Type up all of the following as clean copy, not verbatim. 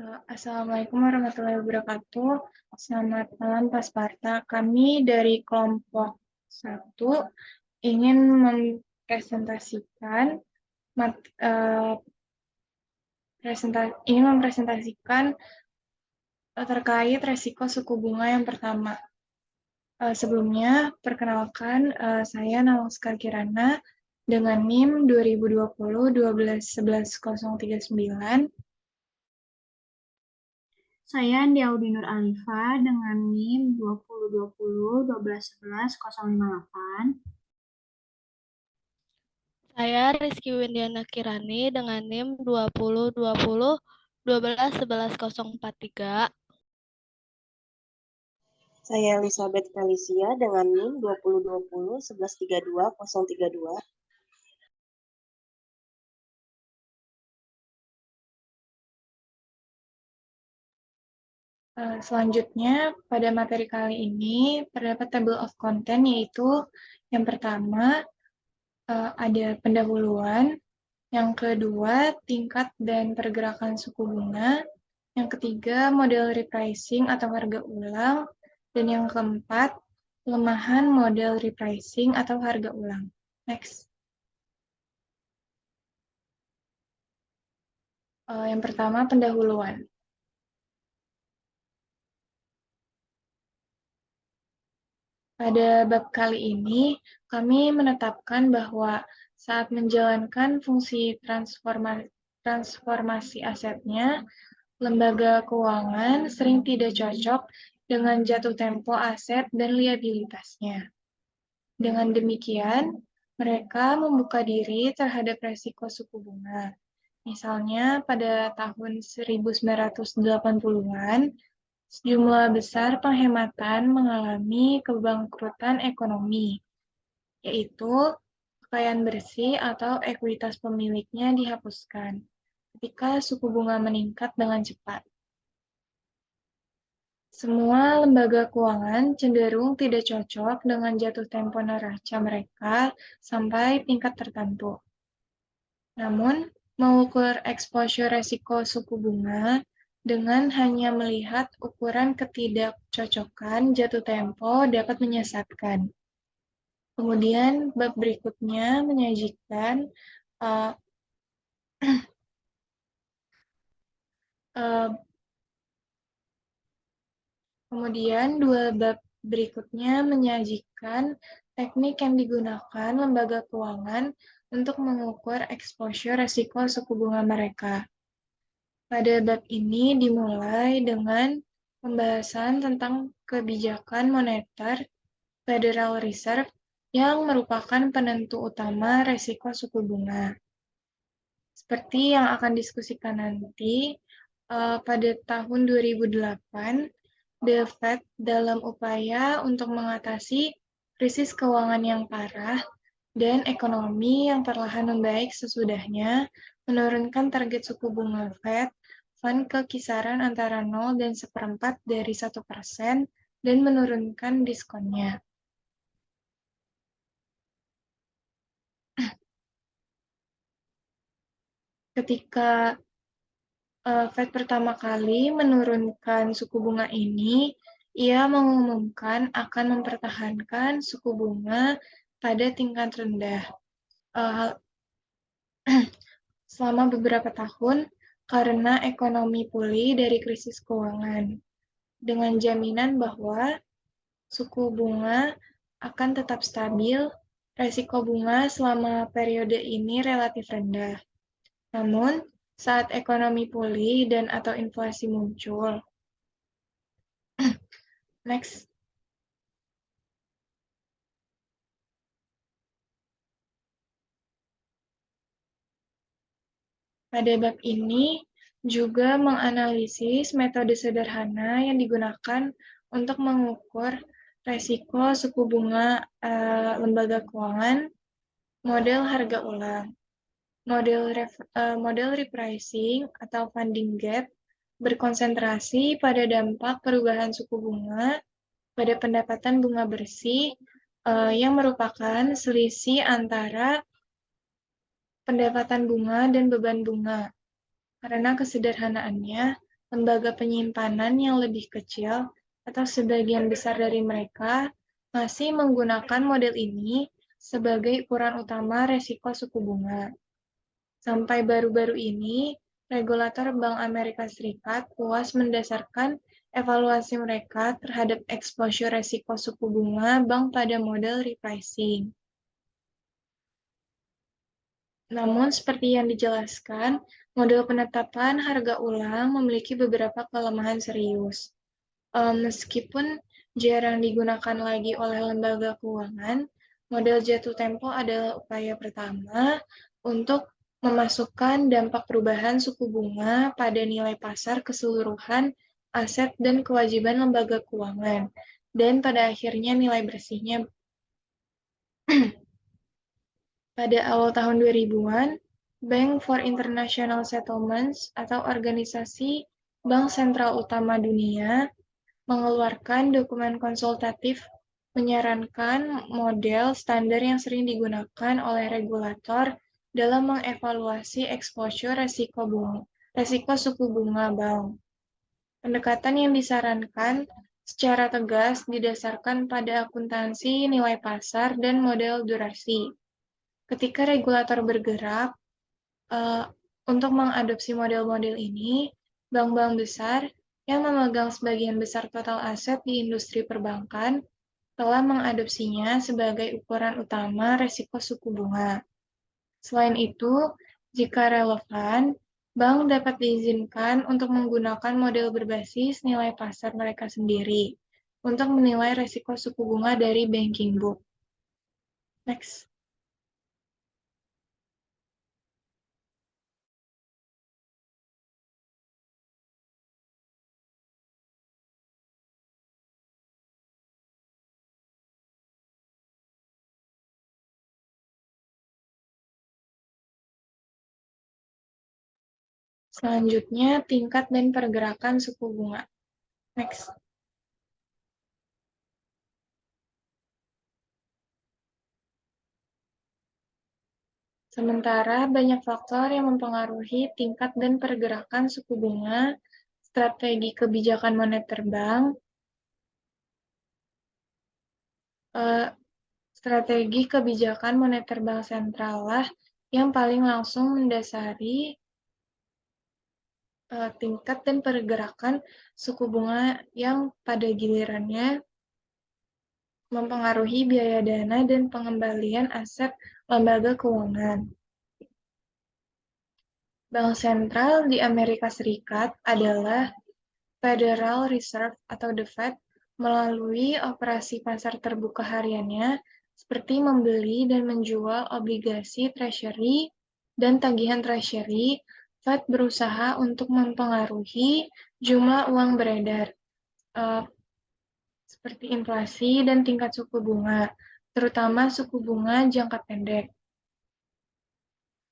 Assalamualaikum warahmatullahi wabarakatuh. Selamat malam Pak Sparta. Kami dari kelompok 1 ingin mempresentasikan mat- eh, mempresentasikan terkait resiko suku bunga yang pertama. Sebelumnya, perkenalkan saya Nawangskar Kirana dengan NIM 2020 1211039. Saya Andi Audi Nur Alifa dengan NIM 2020-1211-058. Saya Rizky Windiana Kirani dengan NIM 2020-1211-043. Saya Elizabeth Felicia dengan NIM 2020-1132-032. Selanjutnya, pada materi kali ini terdapat table of content, yaitu yang pertama ada pendahuluan, yang kedua tingkat dan pergerakan suku bunga, yang ketiga model repricing atau harga ulang, dan yang keempat pelemahan model repricing atau harga ulang. Next. Yang pertama pendahuluan. Pada bab kali ini, kami menetapkan bahwa saat menjalankan fungsi transformasi asetnya, lembaga keuangan sering tidak cocok dengan jatuh tempo aset dan liabilitasnya. Dengan demikian, mereka membuka diri terhadap resiko suku bunga. Misalnya pada tahun 1980-an, sejumlah besar penghematan mengalami kebangkrutan ekonomi, yaitu kekayaan bersih atau ekuitas pemiliknya dihapuskan ketika suku bunga meningkat dengan cepat. Semua lembaga keuangan cenderung tidak cocok dengan jatuh tempo neraca mereka sampai tingkat tertentu. Namun, mengukur exposure resiko suku bunga dengan hanya melihat ukuran ketidakcocokan jatuh tempo dapat menyesatkan. Kemudian, bab berikutnya menyajikan dua bab berikutnya menyajikan teknik yang digunakan lembaga keuangan untuk mengukur exposure resiko suku bunga mereka. Pada bab ini dimulai dengan pembahasan tentang kebijakan moneter Federal Reserve yang merupakan penentu utama resiko suku bunga. Seperti yang akan diskusikan nanti, pada tahun 2008, The Fed dalam upaya untuk mengatasi krisis keuangan yang parah dan ekonomi yang perlahan membaik sesudahnya, menurunkan target suku bunga Fed Fund ke kisaran antara 0 dan 1/4 dari 1% dan menurunkan diskonnya. Ketika Fed pertama kali menurunkan suku bunga ini, ia mengumumkan akan mempertahankan suku bunga pada tingkat rendah selama beberapa tahun karena ekonomi pulih dari krisis keuangan, dengan jaminan bahwa suku bunga akan tetap stabil, resiko bunga selama periode ini relatif rendah. Namun, saat ekonomi pulih dan atau inflasi muncul. Next. Pada bab ini juga menganalisis metode sederhana yang digunakan untuk mengukur resiko suku bunga lembaga keuangan, model harga ulang, model repricing atau funding gap berkonsentrasi pada dampak perubahan suku bunga pada pendapatan bunga bersih yang merupakan selisih antara pendapatan bunga dan beban bunga. Karena kesederhanaannya, lembaga penyimpanan yang lebih kecil atau sebagian besar dari mereka masih menggunakan model ini sebagai ukuran utama resiko suku bunga. Sampai baru-baru ini, regulator Bank Amerika Serikat puas mendasarkan evaluasi mereka terhadap exposure resiko suku bunga bank pada model repricing. Namun, seperti yang dijelaskan, model penetapan harga ulang memiliki beberapa kelemahan serius. Meskipun jarang digunakan lagi oleh lembaga keuangan, model jatuh tempo adalah upaya pertama untuk memasukkan dampak perubahan suku bunga pada nilai pasar keseluruhan aset dan kewajiban lembaga keuangan, dan pada akhirnya nilai bersihnya. Pada awal tahun 2000-an, Bank for International Settlements atau organisasi bank sentral utama dunia mengeluarkan dokumen konsultatif menyarankan model standar yang sering digunakan oleh regulator dalam mengevaluasi exposure resiko suku bunga bank. Pendekatan yang disarankan secara tegas didasarkan pada akuntansi nilai pasar dan model durasi. Ketika regulator bergerak untuk mengadopsi model-model ini, bank-bank besar yang memegang sebagian besar total aset di industri perbankan telah mengadopsinya sebagai ukuran utama resiko suku bunga. Selain itu, jika relevan, bank dapat diizinkan untuk menggunakan model berbasis nilai pasar mereka sendiri untuk menilai resiko suku bunga dari banking book. Next. Selanjutnya, tingkat dan pergerakan suku bunga. Next. Sementara banyak faktor yang mempengaruhi tingkat dan pergerakan suku bunga, strategi kebijakan moneter bank, strategi kebijakan moneter bank sentral lah yang paling langsung mendasari tingkat dan pergerakan suku bunga yang pada gilirannya mempengaruhi biaya dana dan pengembalian aset lembaga keuangan. Bank sentral di Amerika Serikat adalah Federal Reserve atau The Fed melalui operasi pasar terbuka hariannya seperti membeli dan menjual obligasi treasury dan tagihan treasury. Fed berusaha untuk mempengaruhi jumlah uang beredar, seperti inflasi dan tingkat suku bunga, terutama suku bunga jangka pendek.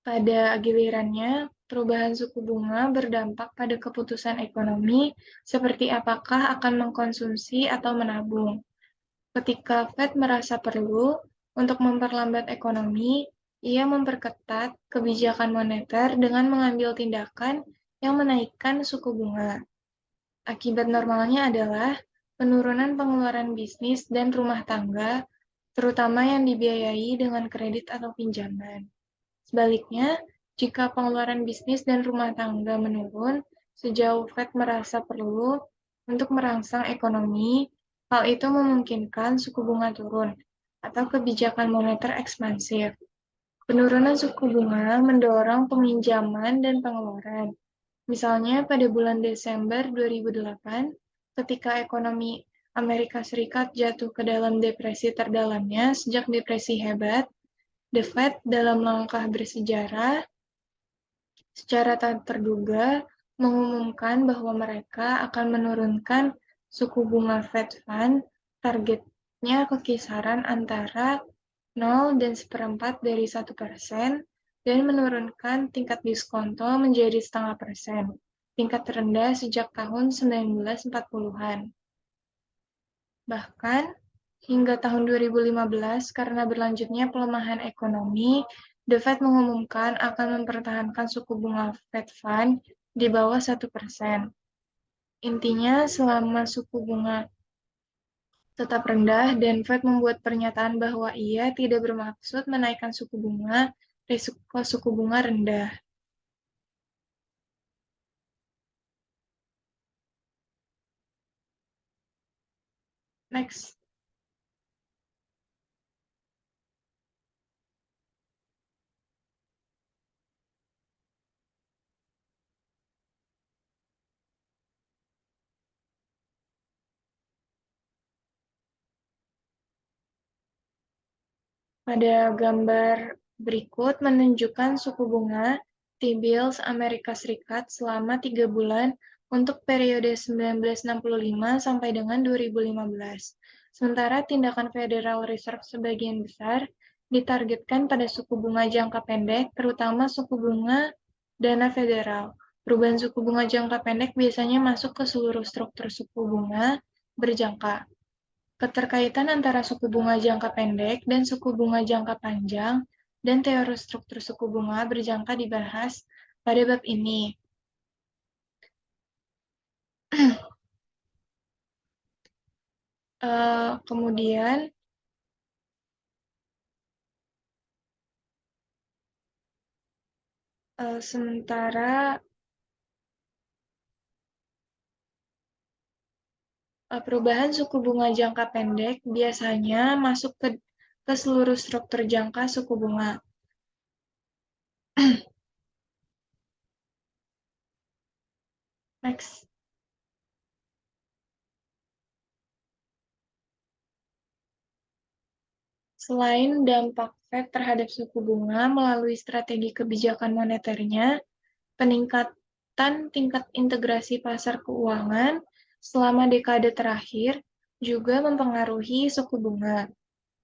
Pada gilirannya, perubahan suku bunga berdampak pada keputusan ekonomi, seperti apakah akan mengkonsumsi atau menabung. Ketika Fed merasa perlu untuk memperlambat ekonomi, ia memperketat kebijakan moneter dengan mengambil tindakan yang menaikkan suku bunga. Akibat normalnya adalah penurunan pengeluaran bisnis dan rumah tangga, terutama yang dibiayai dengan kredit atau pinjaman. Sebaliknya, jika pengeluaran bisnis dan rumah tangga menurun sejauh Fed merasa perlu untuk merangsang ekonomi, hal itu memungkinkan suku bunga turun atau kebijakan moneter ekspansif. Penurunan suku bunga mendorong peminjaman dan pengeluaran. Misalnya pada bulan Desember 2008, ketika ekonomi Amerika Serikat jatuh ke dalam depresi terdalamnya sejak depresi hebat, The Fed dalam langkah bersejarah secara tak terduga mengumumkan bahwa mereka akan menurunkan suku bunga Fed Fund, targetnya ke kisaran antara 0 dan 1/4 dari 1%, dan menurunkan tingkat diskonto menjadi 0,5%, tingkat terendah sejak tahun 1940-an. Bahkan, hingga tahun 2015, karena berlanjutnya pelemahan ekonomi, The Fed mengumumkan akan mempertahankan suku bunga Fed Fund di bawah 1%. Intinya, selama suku bunga tetap rendah dan Fed membuat pernyataan bahwa ia tidak bermaksud menaikkan suku bunga, risiko suku bunga rendah. Next. Pada gambar berikut menunjukkan suku bunga T-bills Amerika Serikat selama 3 bulan untuk periode 1965 sampai dengan 2015. Sementara tindakan Federal Reserve sebagian besar ditargetkan pada suku bunga jangka pendek, terutama suku bunga dana federal. Perubahan suku bunga jangka pendek biasanya masuk ke seluruh struktur suku bunga berjangka. Keterkaitan antara suku bunga jangka pendek dan suku bunga jangka panjang dan teori struktur suku bunga berjangka dibahas pada bab ini. Kemudian, sementara perubahan suku bunga jangka pendek biasanya masuk ke seluruh struktur jangka suku bunga. Next. Selain dampak Fed terhadap suku bunga melalui strategi kebijakan moneternya, peningkatan tingkat integrasi pasar keuangan selama dekade terakhir juga mempengaruhi suku bunga.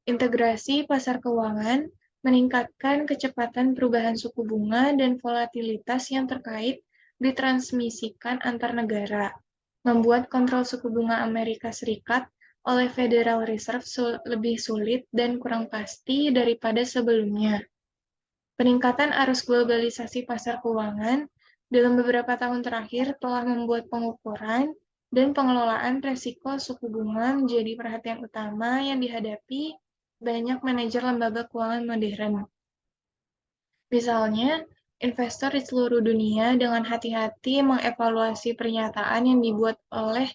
Integrasi pasar keuangan meningkatkan kecepatan perubahan suku bunga dan volatilitas yang terkait ditransmisikan antar negara, membuat kontrol suku bunga Amerika Serikat oleh Federal Reserve lebih sulit dan kurang pasti daripada sebelumnya. Peningkatan arus globalisasi pasar keuangan dalam beberapa tahun terakhir telah membuat pengukuran dan pengelolaan resiko suku bunga menjadi perhatian utama yang dihadapi banyak manajer lembaga keuangan modern. Misalnya, investor di seluruh dunia dengan hati-hati mengevaluasi pernyataan yang dibuat oleh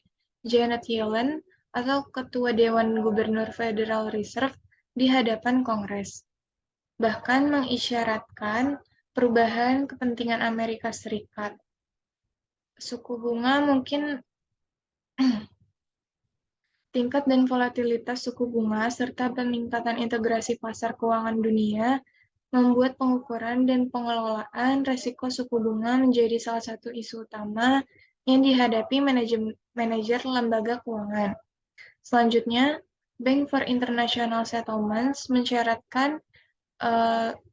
Janet Yellen atau Ketua Dewan Gubernur Federal Reserve di hadapan Kongres. Bahkan mengisyaratkan perubahan kepentingan Amerika Serikat. Suku bunga mungkin tingkat dan volatilitas suku bunga serta peningkatan integrasi pasar keuangan dunia membuat pengukuran dan pengelolaan risiko suku bunga menjadi salah satu isu utama yang dihadapi manajer lembaga keuangan. Selanjutnya, Bank for International Settlements mensyaratkan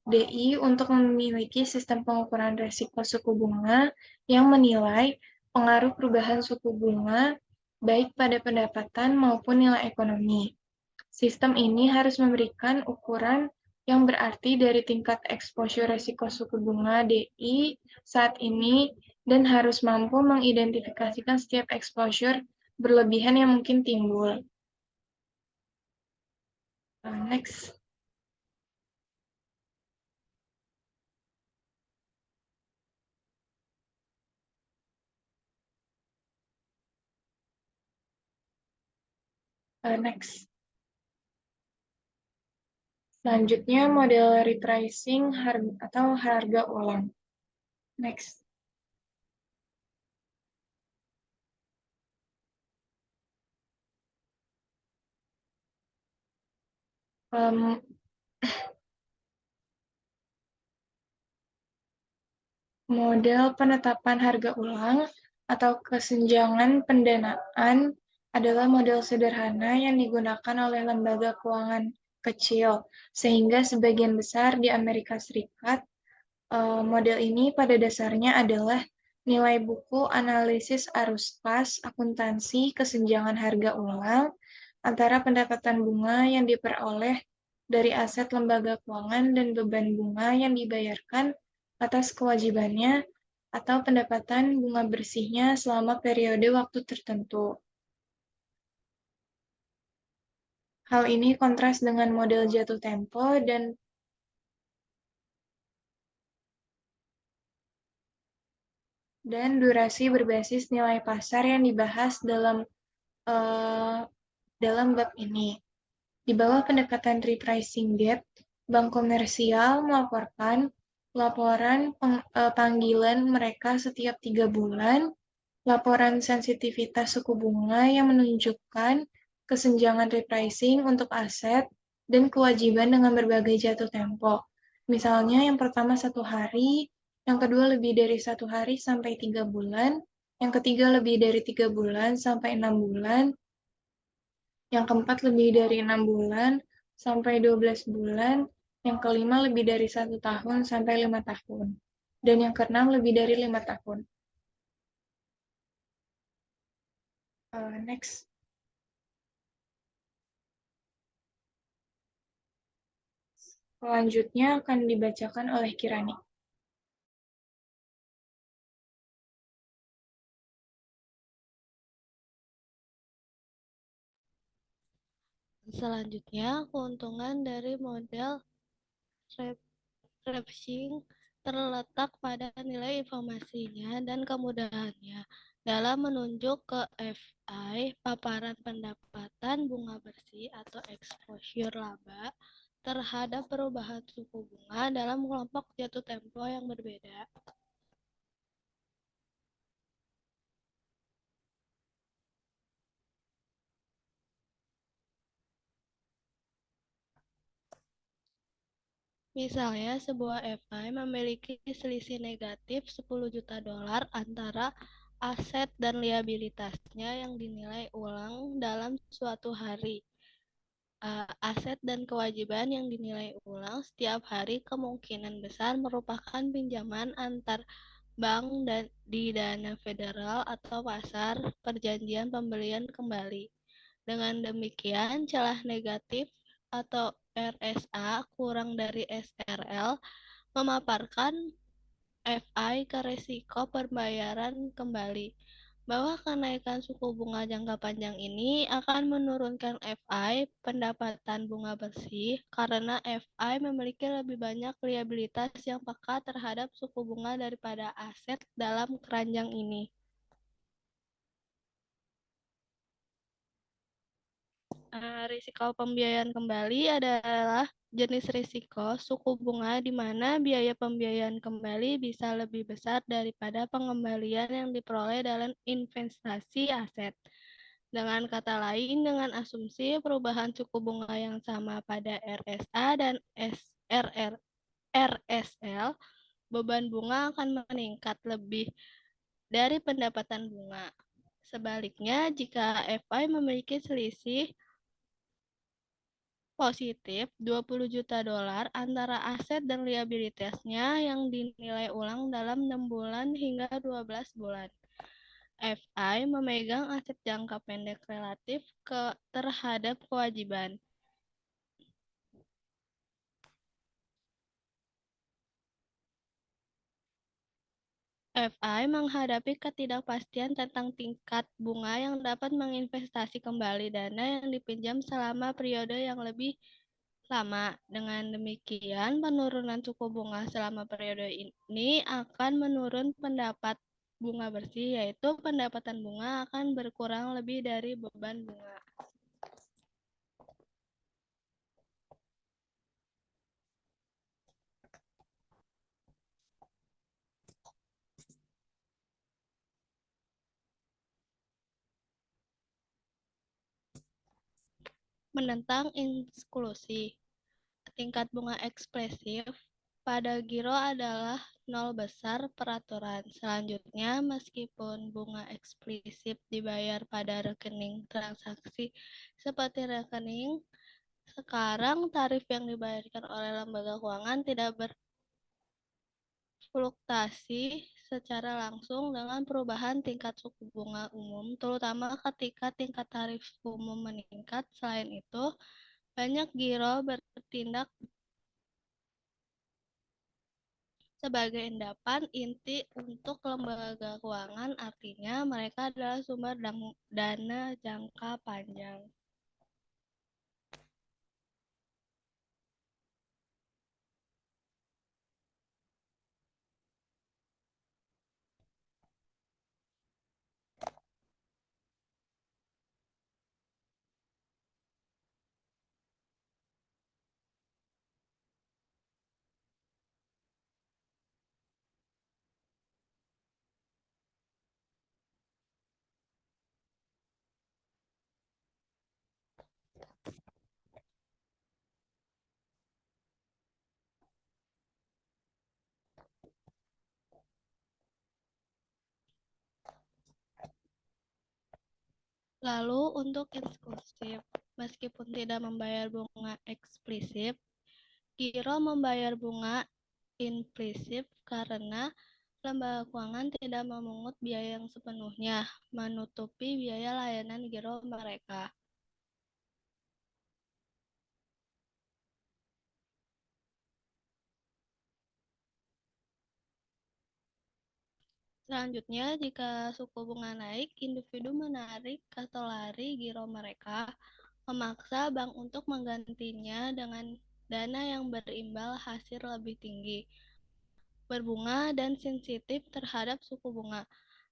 DI untuk memiliki sistem pengukuran risiko suku bunga yang menilai pengaruh perubahan suku bunga baik pada pendapatan maupun nilai ekonomi. Sistem ini harus memberikan ukuran yang berarti dari tingkat exposure risiko suku bunga DI saat ini dan harus mampu mengidentifikasikan setiap exposure berlebihan yang mungkin timbul. Next. Next. Selanjutnya, model retracing atau harga ulang. Next. Model penetapan harga ulang atau kesenjangan pendanaan adalah model sederhana yang digunakan oleh lembaga keuangan kecil, sehingga sebagian besar di Amerika Serikat, model ini pada dasarnya adalah nilai buku analisis arus kas akuntansi kesenjangan harga ulang antara pendapatan bunga yang diperoleh dari aset lembaga keuangan dan beban bunga yang dibayarkan atas kewajibannya atau pendapatan bunga bersihnya selama periode waktu tertentu. Hal ini kontras dengan model jatuh tempo dan durasi berbasis nilai pasar yang dibahas dalam bab ini. Di bawah pendekatan repricing gap, bank komersial melaporkan laporan panggilan mereka setiap 3 bulan, laporan sensitivitas suku bunga yang menunjukkan kesenjangan repricing untuk aset dan kewajiban dengan berbagai jatuh tempo. Misalnya yang pertama 1 hari, yang kedua lebih dari 1 hari sampai 3 bulan, yang ketiga lebih dari 3 bulan sampai 6 bulan, yang keempat lebih dari 6 bulan sampai 12 bulan, yang kelima lebih dari 1 tahun sampai 5 tahun, dan yang keenam lebih dari 5 tahun. Next. Selanjutnya akan dibacakan oleh Kirani. Selanjutnya, keuntungan dari model repricing terletak pada nilai informasinya dan kemudahannya dalam menunjuk ke FI, paparan pendapatan bunga bersih atau exposure laba terhadap perubahan suku bunga dalam kelompok jatuh tempo yang berbeda. Misalnya, sebuah FI memiliki selisih negatif 10 juta dolar antara aset dan liabilitasnya yang dinilai ulang dalam suatu hari. Aset dan kewajiban yang dinilai ulang setiap hari kemungkinan besar merupakan pinjaman antar bank dan di dana federal atau pasar perjanjian pembelian kembali. Dengan demikian, celah negatif atau RSA kurang dari SRL memaparkan FI ke risiko pembayaran kembali, bahwa kenaikan suku bunga jangka panjang ini akan menurunkan FI pendapatan bunga bersih karena FI memiliki lebih banyak liabilitas yang peka terhadap suku bunga daripada aset dalam keranjang ini. Risiko pembiayaan kembali adalah jenis risiko suku bunga di mana biaya pembiayaan kembali bisa lebih besar daripada pengembalian yang diperoleh dalam investasi aset. Dengan kata lain, dengan asumsi perubahan suku bunga yang sama pada RSA dan RSL, beban bunga akan meningkat lebih dari pendapatan bunga. Sebaliknya, jika FI memiliki selisih positif 20 juta dolar antara aset dan liabilitasnya yang dinilai ulang dalam 6 bulan hingga 12 bulan. FI memegang aset jangka pendek relatif terhadap kewajiban. FI menghadapi ketidakpastian tentang tingkat bunga yang dapat menginvestasi kembali dana yang dipinjam selama periode yang lebih lama. Dengan demikian, penurunan suku bunga selama periode ini akan menurun pendapat bunga bersih, yaitu pendapatan bunga akan berkurang lebih dari beban bunga. Menentang inklusi. Tingkat bunga ekspresif pada giro adalah 0 besar peraturan. Selanjutnya, meskipun bunga eksplisit dibayar pada rekening transaksi seperti rekening, sekarang tarif yang dibayarkan oleh lembaga keuangan tidak berfluktuasi secara langsung dengan perubahan tingkat suku bunga umum, terutama ketika tingkat tarif umum meningkat. Selain itu, banyak giro bertindak sebagai endapan inti untuk lembaga keuangan, artinya mereka adalah sumber dana jangka panjang. Lalu untuk eksklusif, meskipun tidak membayar bunga eksplisit, giro membayar bunga implisit karena lembaga keuangan tidak memungut biaya yang sepenuhnya menutupi biaya layanan giro mereka. Selanjutnya, jika suku bunga naik, individu menarik atau lari giro mereka, memaksa bank untuk menggantinya dengan dana yang berimbal hasil lebih tinggi, berbunga, dan sensitif terhadap suku bunga.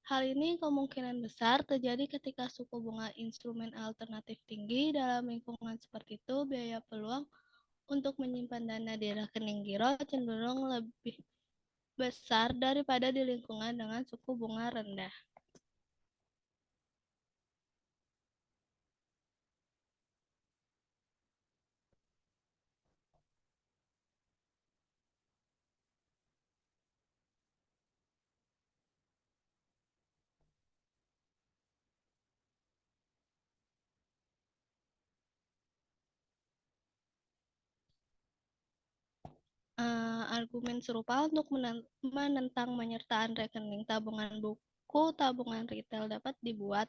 Hal ini kemungkinan besar terjadi ketika suku bunga instrumen alternatif tinggi. Dalam lingkungan seperti itu, biaya peluang untuk menyimpan dana di rekening giro cenderung lebih besar daripada di lingkungan dengan suku bunga rendah. Argumen serupa untuk menentang penyertaan rekening tabungan buku tabungan retail dapat dibuat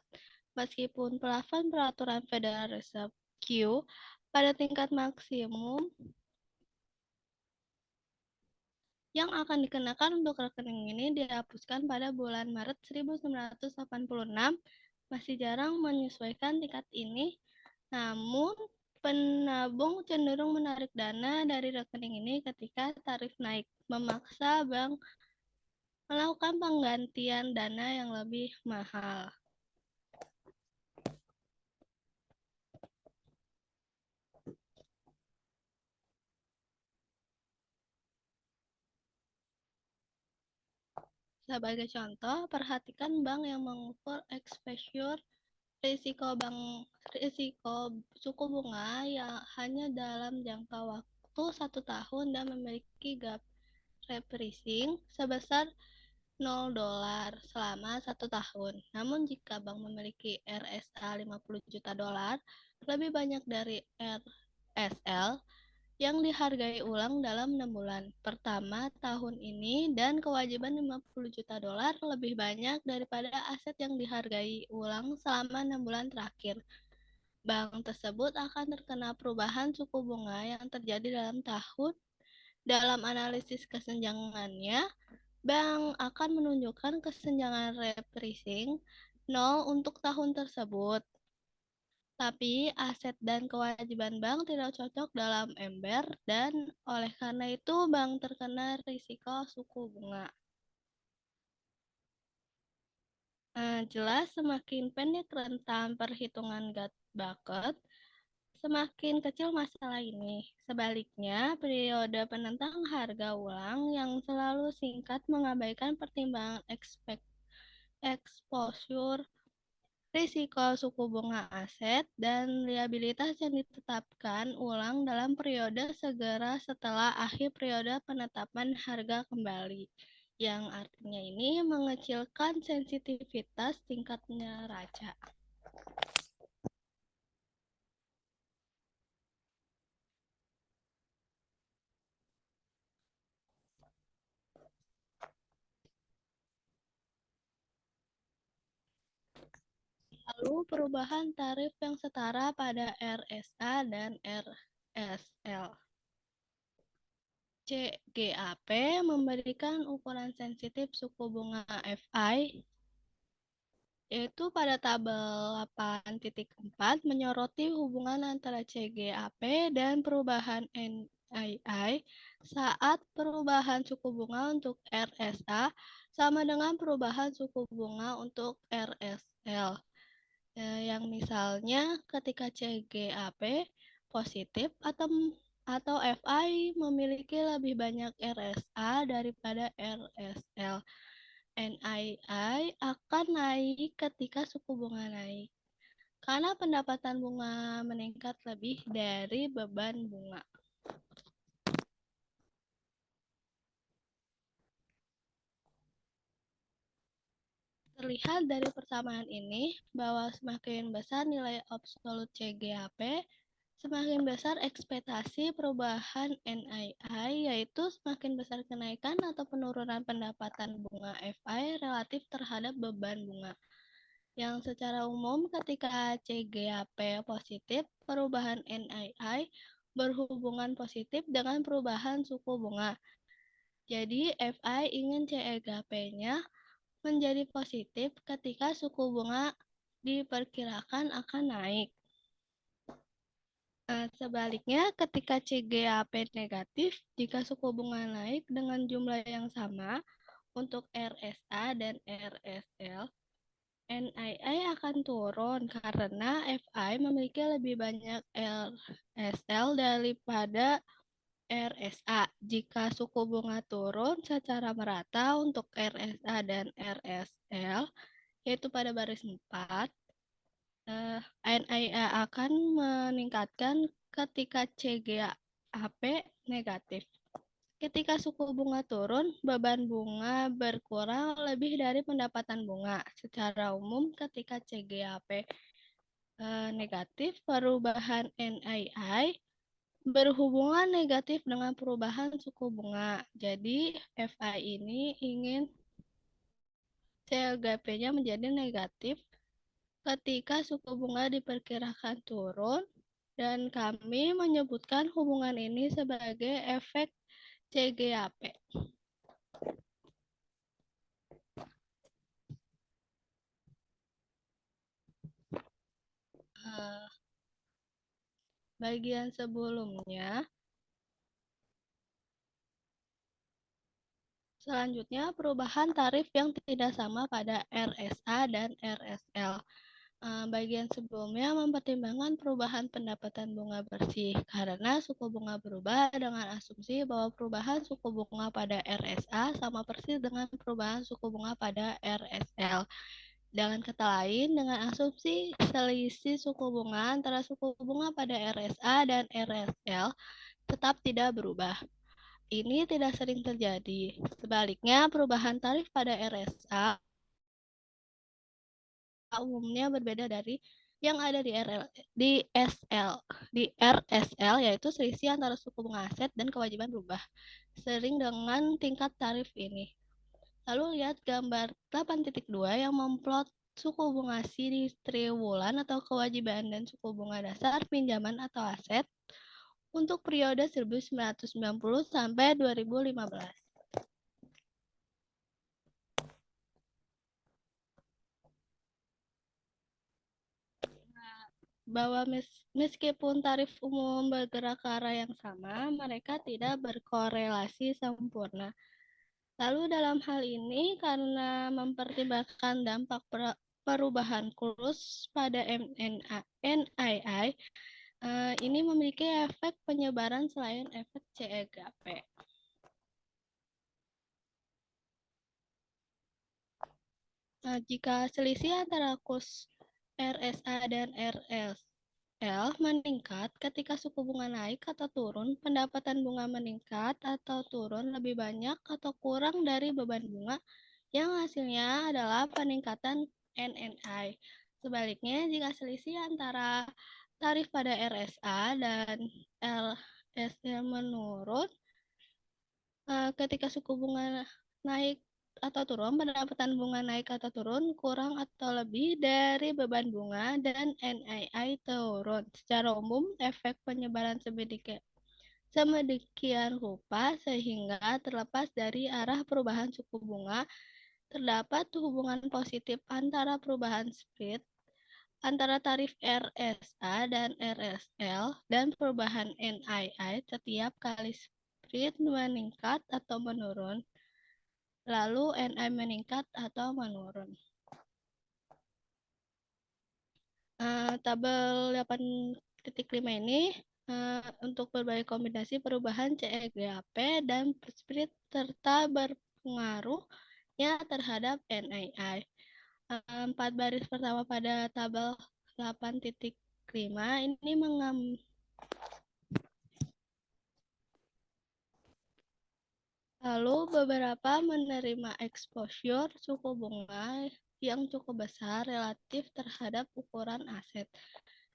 meskipun plafon peraturan Federal Reserve Q pada tingkat maksimum yang akan dikenakan untuk rekening ini dihapuskan pada bulan Maret 1986 masih jarang menyesuaikan tingkat ini, namun penabung cenderung menarik dana dari rekening ini ketika tarif naik, memaksa bank melakukan penggantian dana yang lebih mahal. Sebagai contoh, perhatikan bank yang mengukur exposure risiko suku bunga yang hanya dalam jangka waktu 1 tahun dan memiliki gap repricing sebesar $0 selama 1 tahun. Namun jika bank memiliki RSA 50 juta dolar, lebih banyak dari RSL yang dihargai ulang dalam 6 bulan pertama tahun ini dan kewajiban 50 juta dolar lebih banyak daripada aset yang dihargai ulang selama 6 bulan terakhir. Bank tersebut akan terkena perubahan suku bunga yang terjadi dalam tahun. Dalam analisis kesenjangannya, bank akan menunjukkan kesenjangan repricing 0 untuk tahun tersebut. Tapi aset dan kewajiban bank tidak cocok dalam ember dan oleh karena itu bank terkena risiko suku bunga. Jelas semakin pendek rentang perhitungan gut bucket, semakin kecil masalah ini. Sebaliknya, periode penentang harga ulang yang selalu singkat mengabaikan pertimbangan exposure risiko suku bunga aset dan liabilitas yang ditetapkan ulang dalam periode segera setelah akhir periode penetapan harga kembali, yang artinya ini mengecilkan sensitivitas tingkat neraca. Lalu perubahan tarif yang setara pada RSA dan RSL. CGAP memberikan ukuran sensitif suku bunga FI, yaitu pada tabel 8.4 menyoroti hubungan antara CGAP dan perubahan NII saat perubahan suku bunga untuk RSA sama dengan perubahan suku bunga untuk RSL. Yang misalnya ketika CGAP positif atau FI memiliki lebih banyak RSA daripada RSL. NII akan naik ketika suku bunga naik, karena pendapatan bunga meningkat lebih dari beban bunga. Terlihat dari persamaan ini bahwa semakin besar nilai absolut CGAP, semakin besar ekspektasi perubahan NII, yaitu semakin besar kenaikan atau penurunan pendapatan bunga FI relatif terhadap beban bunga. Yang secara umum ketika CGAP positif, perubahan NII berhubungan positif dengan perubahan suku bunga. Jadi FI ingin CGAP-nya menjadi positif ketika suku bunga diperkirakan akan naik. Sebaliknya, ketika CGAP negatif, jika suku bunga naik dengan jumlah yang sama untuk RSA dan RSL, NII akan turun karena FI memiliki lebih banyak RSL daripada RSA. Jika suku bunga turun secara merata untuk RSA dan RSL, yaitu pada baris 4, NII akan meningkatkan ketika CGAP negatif. Ketika suku bunga turun, beban bunga berkurang lebih dari pendapatan bunga. Secara umum, ketika CGAP negatif, perubahan NII berhubungan negatif dengan perubahan suku bunga. Jadi, FI ini ingin CGAP-nya menjadi negatif ketika suku bunga diperkirakan turun, dan kami menyebutkan hubungan ini sebagai efek CGAP. Bagian sebelumnya, selanjutnya perubahan tarif yang tidak sama pada RSA dan RSL. Bagian sebelumnya mempertimbangkan perubahan pendapatan bunga bersih karena suku bunga berubah dengan asumsi bahwa perubahan suku bunga pada RSA sama persis dengan perubahan suku bunga pada RSL. Dengan kata lain, dengan asumsi selisih suku bunga antara suku bunga pada RSA dan RSL tetap tidak berubah. Ini tidak sering terjadi. Sebaliknya, perubahan tarif pada RSA umumnya berbeda dari yang ada di RSL, yaitu selisih antara suku bunga aset dan kewajiban berubah, sering dengan tingkat tarif ini. Lalu lihat gambar 8.2 yang memplot suku bunga C di triwulan atau kewajiban dan suku bunga dasar pinjaman atau aset untuk periode 1990 sampai 2015. Bahwa meskipun tarif umum bergerak ke arah yang sama, mereka tidak berkorelasi sempurna. Lalu dalam hal ini, karena mempertimbangkan dampak perubahan kurs pada NII, ini memiliki efek penyebaran selain efek CGAP. Jika selisih antara kurs RSA dan RSL meningkat ketika suku bunga naik atau turun, pendapatan bunga meningkat atau turun lebih banyak atau kurang dari beban bunga, yang hasilnya adalah peningkatan NNI. Sebaliknya, jika selisih antara tarif pada RSA dan RSL menurun, ketika suku bunga naik atau turun, pendapatan bunga naik atau turun kurang atau lebih dari beban bunga dan NII turun. Secara umum, efek penyebaran Sedemikian rupa sehingga terlepas dari arah perubahan suku bunga, terdapat hubungan positif antara perubahan spread antara tarif RSA dan RSL dan perubahan NII setiap kali spread meningkat atau menurun, lalu NI meningkat atau menurun. Tabel 8.5 ini untuk berbagai kombinasi perubahan CEGAP dan spread serta berpengaruhnya terhadap NII. 4 baris pertama pada tabel 8.5 ini lalu beberapa menerima exposure suku bunga yang cukup besar relatif terhadap ukuran aset,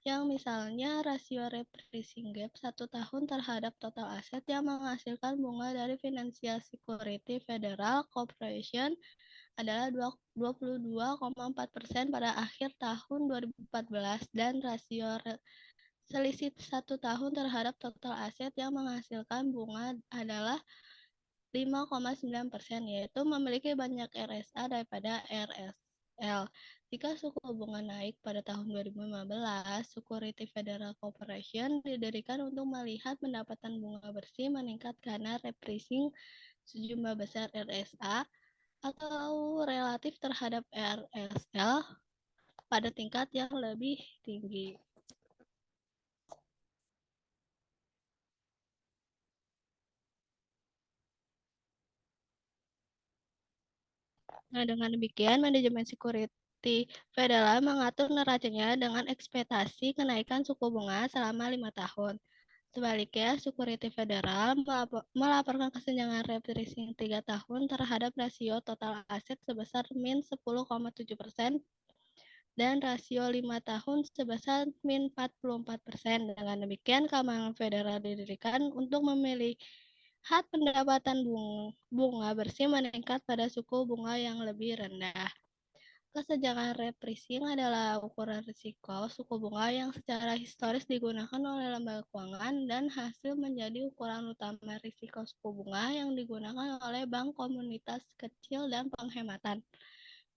yang misalnya rasio repricing gap 1 tahun terhadap total aset yang menghasilkan bunga dari Financial Security Federal Corporation adalah 22,4% pada akhir tahun 2014 dan rasio selisih 1 tahun terhadap total aset yang menghasilkan bunga adalah 5,9%, yaitu memiliki banyak RSA daripada RSL. Jika suku bunga naik pada tahun 2015, Security Federal Corporation didirikan untuk melihat pendapatan bunga bersih meningkat karena repricing sejumlah besar RSA atau relatif terhadap RSL pada tingkat yang lebih tinggi. Nah, dengan demikian, manajemen Security Federal mengatur neracanya dengan ekspektasi kenaikan suku bunga selama 5 tahun. Sebaliknya, Security Federal melaporkan kesenjangan repricing 3 tahun terhadap rasio total aset sebesar min 10,7% dan rasio 5 tahun sebesar min 44%. Dengan demikian, Keamanan Federal didirikan untuk melihat pendapatan bunga bersih meningkat pada suku bunga yang lebih rendah. Kesenjangan repricing adalah ukuran risiko suku bunga yang secara historis digunakan oleh lembaga keuangan dan hasil menjadi ukuran utama risiko suku bunga yang digunakan oleh bank komunitas kecil dan penghematan.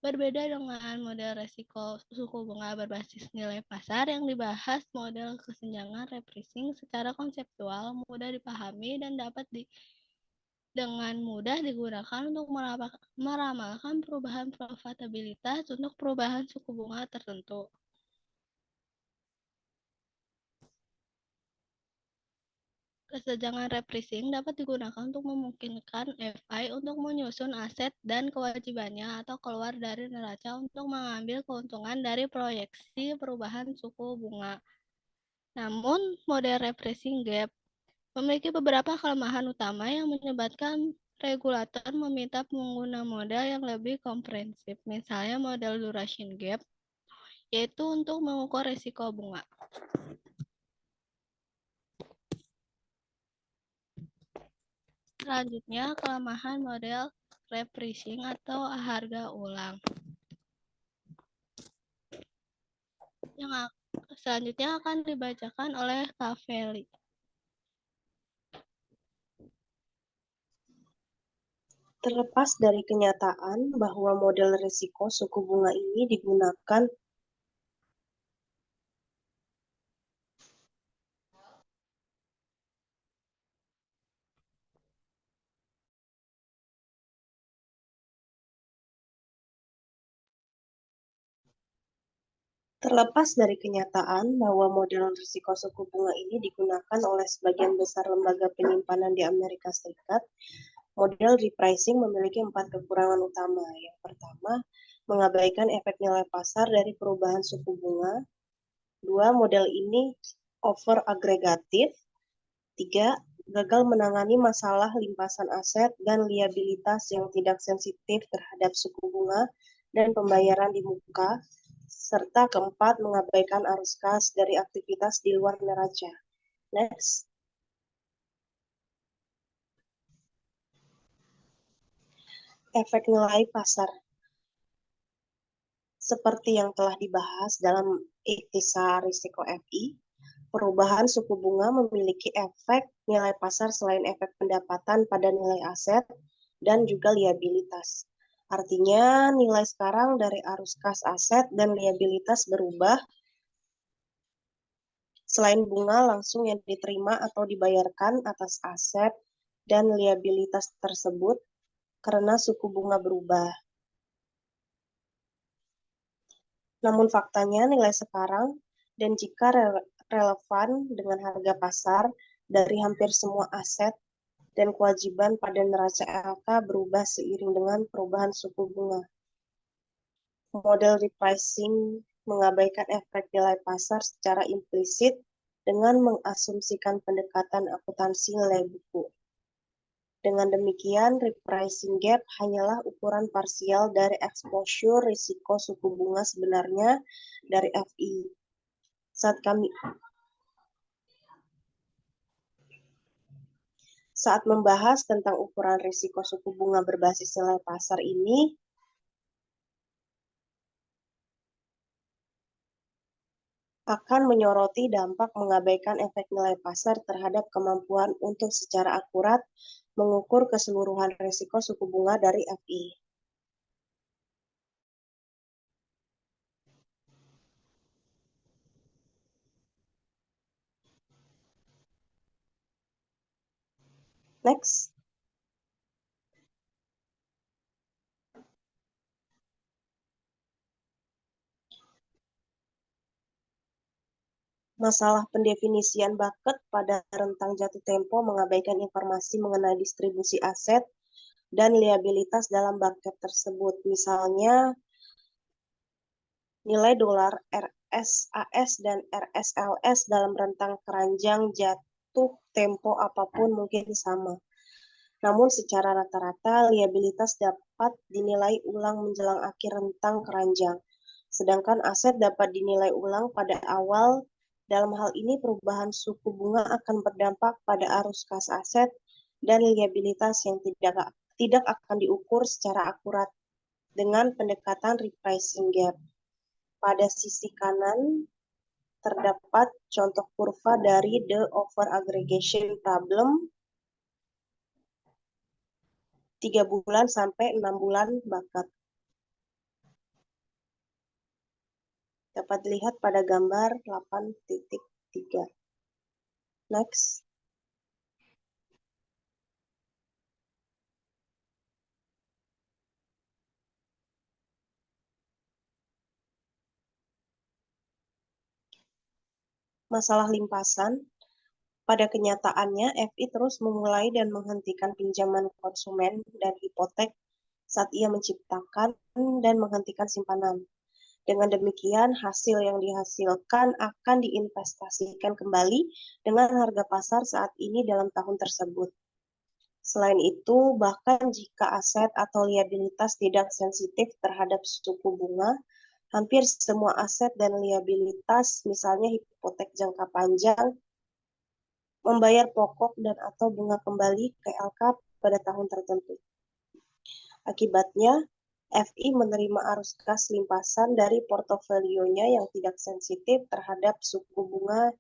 Berbeda dengan model risiko suku bunga berbasis nilai pasar yang dibahas, model kesenjangan repricing secara konseptual mudah dipahami dan dapat dengan mudah digunakan untuk meramalkan perubahan profitabilitas untuk perubahan suku bunga tertentu. Kesenjangan repricing dapat digunakan untuk memungkinkan FI untuk menyusun aset dan kewajibannya atau keluar dari neraca untuk mengambil keuntungan dari proyeksi perubahan suku bunga. Namun, model repricing gap memiliki beberapa kelemahan utama yang menyebabkan regulator meminta pengguna model yang lebih komprehensif, misalnya model duration gap, yaitu untuk mengukur risiko bunga. Selanjutnya, kelemahan model repricing atau harga ulang. Yang selanjutnya akan dibacakan oleh Kak Feli. Terlepas dari kenyataan bahwa model risiko suku bunga ini digunakan Terlepas dari kenyataan bahwa model risiko suku bunga ini digunakan oleh sebagian besar lembaga penyimpanan di Amerika Serikat, model repricing memiliki 4 kekurangan utama. Yang pertama, mengabaikan efek nilai pasar dari perubahan suku bunga. 2, model ini over agregatif. 3, gagal menangani masalah limpasan aset dan liabilitas yang tidak sensitif terhadap suku bunga dan pembayaran di muka. Serta keempat, mengabaikan arus kas dari aktivitas di luar neraca. Next. Efek nilai pasar. Seperti yang telah dibahas dalam ikhtisar risiko FI, Perubahan suku bunga memiliki efek nilai pasar selain efek pendapatan pada nilai aset dan juga liabilitas. Artinya, nilai sekarang dari arus kas aset dan liabilitas berubah selain bunga langsung yang diterima atau dibayarkan atas aset dan liabilitas tersebut karena suku bunga berubah. Namun faktanya nilai sekarang dan jika relevan dengan harga pasar dari hampir semua aset dan kewajiban pada neraca LK berubah seiring dengan perubahan suku bunga. Model repricing mengabaikan efek nilai pasar secara implisit dengan mengasumsikan pendekatan akuntansi nilai buku. Dengan demikian, repricing gap hanyalah ukuran parsial dari exposure risiko suku bunga sebenarnya dari FI. Saat membahas tentang ukuran risiko suku bunga berbasis nilai pasar ini, akan menyoroti dampak mengabaikan efek nilai pasar terhadap kemampuan untuk secara akurat mengukur keseluruhan risiko suku bunga dari FI. Next. Masalah pendefinisian bucket pada rentang jatuh tempo mengabaikan informasi mengenai distribusi aset dan liabilitas dalam bucket tersebut. Misalnya, nilai dolar RSAS dan RSLS dalam rentang keranjang jatuh tempo apapun mungkin sama. Namun secara rata-rata liabilitas dapat dinilai ulang menjelang akhir rentang keranjang, sedangkan aset dapat dinilai ulang pada awal. Dalam hal ini perubahan suku bunga akan berdampak pada arus kas aset dan liabilitas yang tidak akan diukur secara akurat dengan pendekatan repricing gap. Pada sisi kanan terdapat contoh kurva dari the overaggregation problem 3 bulan sampai 6 bulan bucket. Dapat dilihat pada gambar 8.3. Next. Masalah limpasan. Pada kenyataannya, FI terus memulai dan menghentikan pinjaman konsumen dan hipotek saat ia menciptakan dan menghentikan simpanan. Dengan demikian, hasil yang dihasilkan akan diinvestasikan kembali dengan harga pasar saat ini dalam tahun tersebut. Selain itu, bahkan jika aset atau liabilitas tidak sensitif terhadap suku bunga, hampir semua aset dan liabilitas, misalnya hipotek jangka panjang, membayar pokok dan atau bunga kembali ke LK pada tahun tertentu. Akibatnya, FI menerima arus kas limpasan dari portofolionya yang tidak sensitif terhadap suku bunga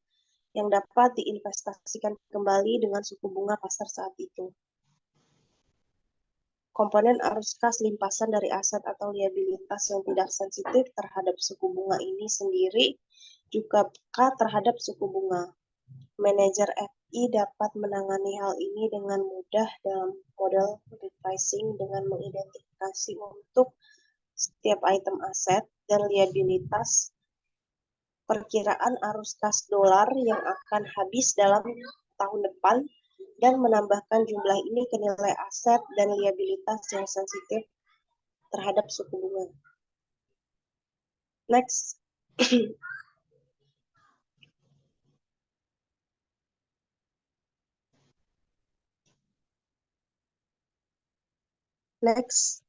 yang dapat diinvestasikan kembali dengan suku bunga pasar saat itu. Komponen arus kas limpasan dari aset atau liabilitas yang tidak sensitif terhadap suku bunga ini sendiri juga peka terhadap suku bunga. Manajer FI dapat menangani hal ini dengan mudah dalam model repricing dengan mengidentifikasi untuk setiap item aset dan liabilitas perkiraan arus kas dolar yang akan habis dalam tahun depan dan menambahkan jumlah ini ke nilai aset dan liabilitas yang sensitif terhadap suku bunga. Next. Next.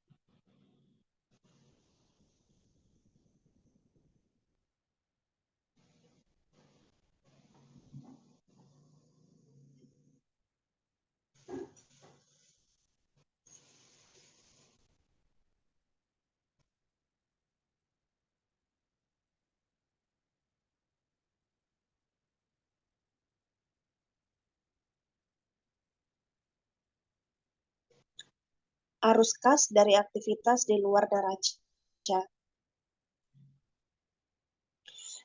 arus kas dari aktivitas di luar neraca.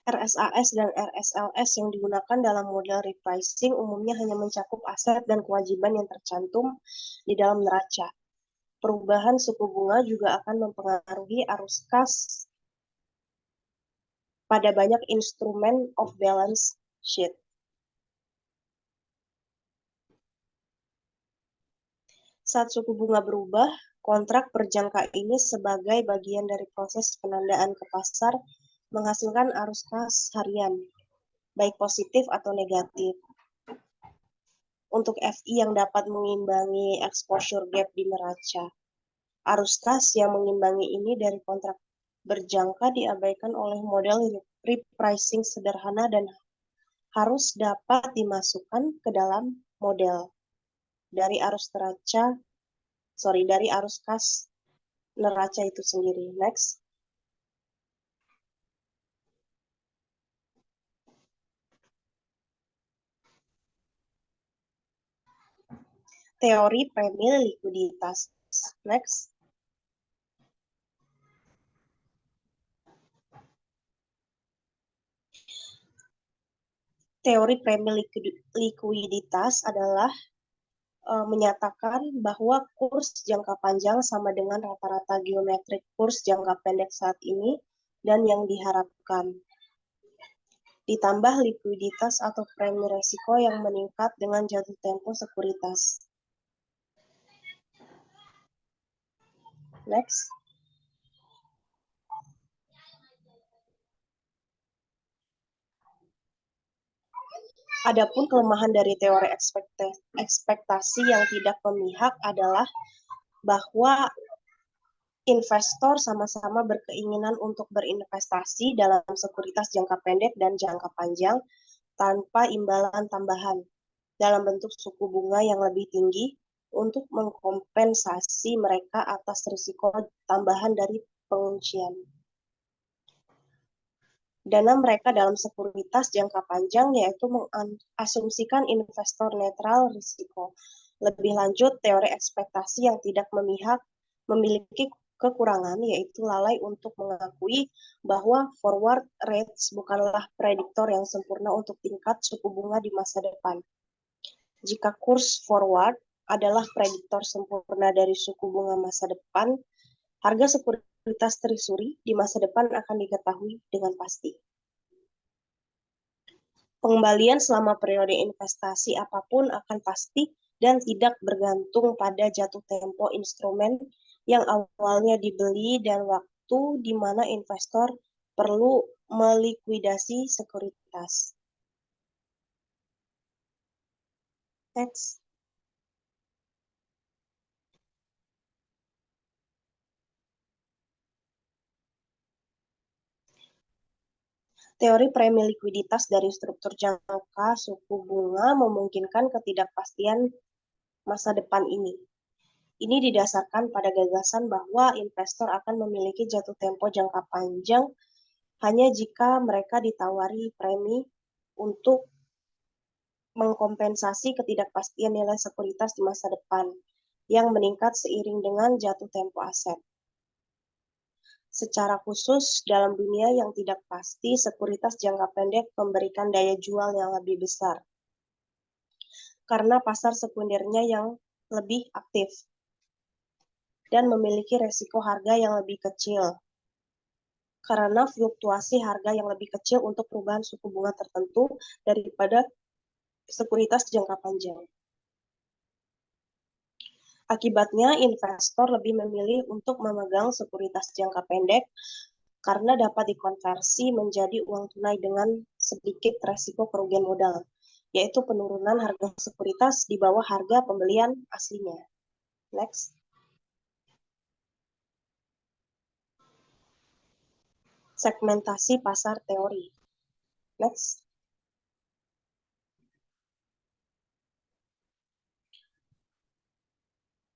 RSAS dan RSLS yang digunakan dalam model repricing umumnya hanya mencakup aset dan kewajiban yang tercantum di dalam neraca. Perubahan suku bunga juga akan mempengaruhi arus kas pada banyak instrumen off-balance sheet. Saat suku bunga berubah, kontrak berjangka ini sebagai bagian dari proses penandaan ke pasar menghasilkan arus kas harian, baik positif atau negatif. Untuk FI yang dapat mengimbangi exposure gap di neraca. Arus kas yang mengimbangi ini dari kontrak berjangka diabaikan oleh model repricing sederhana dan harus dapat dimasukkan ke dalam model dari arus kas neraca itu sendiri. Next. Teori premi likuiditas. Next. Teori premi likuiditas adalah menyatakan bahwa kurs jangka panjang sama dengan rata-rata geometrik kurs jangka pendek saat ini dan yang diharapkan. Ditambah likuiditas atau premi resiko yang meningkat dengan jatuh tempo sekuritas. Next. Adapun kelemahan dari teori ekspektasi yang tidak memihak adalah bahwa investor sama-sama berkeinginan untuk berinvestasi dalam sekuritas jangka pendek dan jangka panjang tanpa imbalan tambahan dalam bentuk suku bunga yang lebih tinggi untuk mengkompensasi mereka atas risiko tambahan dari penguncian. Dana mereka dalam sekuritas jangka panjang yaitu mengasumsikan investor netral risiko. Lebih lanjut, teori ekspektasi yang tidak memihak memiliki kekurangan yaitu lalai untuk mengakui bahwa forward rates bukanlah prediktor yang sempurna untuk tingkat suku bunga di masa depan. Jika kurs forward adalah prediktor sempurna dari suku bunga masa depan, harga sekuritas treasury di masa depan akan diketahui dengan pasti. Pengembalian selama periode investasi apapun akan pasti dan tidak bergantung pada jatuh tempo instrumen yang awalnya dibeli dan waktu di mana investor perlu melikuidasi sekuritas. Next. Teori premi likuiditas dari struktur jangka suku bunga memungkinkan ketidakpastian masa depan ini. Ini didasarkan pada gagasan bahwa investor akan memiliki jatuh tempo jangka panjang hanya jika mereka ditawari premi untuk mengkompensasi ketidakpastian nilai sekuritas di masa depan yang meningkat seiring dengan jatuh tempo aset. Secara khusus, dalam dunia yang tidak pasti, sekuritas jangka pendek memberikan daya jual yang lebih besar karena pasar sekundernya yang lebih aktif dan memiliki resiko harga yang lebih kecil karena fluktuasi harga yang lebih kecil untuk perubahan suku bunga tertentu daripada sekuritas jangka panjang. Akibatnya, investor lebih memilih untuk memegang sekuritas jangka pendek karena dapat dikonversi menjadi uang tunai dengan sedikit resiko kerugian modal, yaitu penurunan harga sekuritas di bawah harga pembelian aslinya. Next. Segmentasi pasar teori. Next.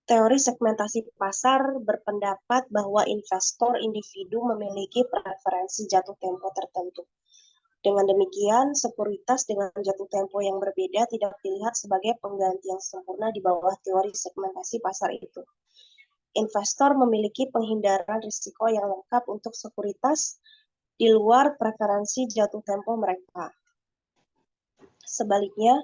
Teori segmentasi pasar berpendapat bahwa investor individu memiliki preferensi jatuh tempo tertentu. Dengan demikian, sekuritas dengan jatuh tempo yang berbeda tidak dilihat sebagai pengganti yang sempurna di bawah teori segmentasi pasar itu. investor memiliki penghindaran risiko yang lengkap untuk sekuritas di luar preferensi jatuh tempo mereka. Sebaliknya,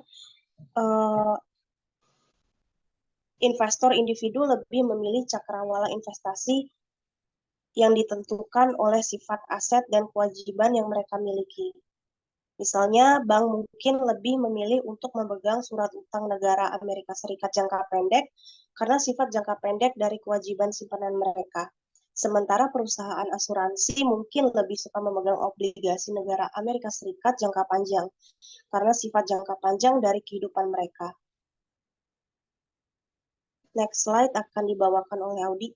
investor individu lebih memilih cakrawala investasi yang ditentukan oleh sifat aset dan kewajiban yang mereka miliki. Misalnya, bank mungkin lebih memilih untuk memegang surat utang negara Amerika Serikat jangka pendek karena sifat jangka pendek dari kewajiban simpanan mereka. Sementara perusahaan asuransi mungkin lebih suka memegang obligasi negara Amerika Serikat jangka panjang karena sifat jangka panjang dari kehidupan mereka. Next slide akan dibawakan oleh Audi.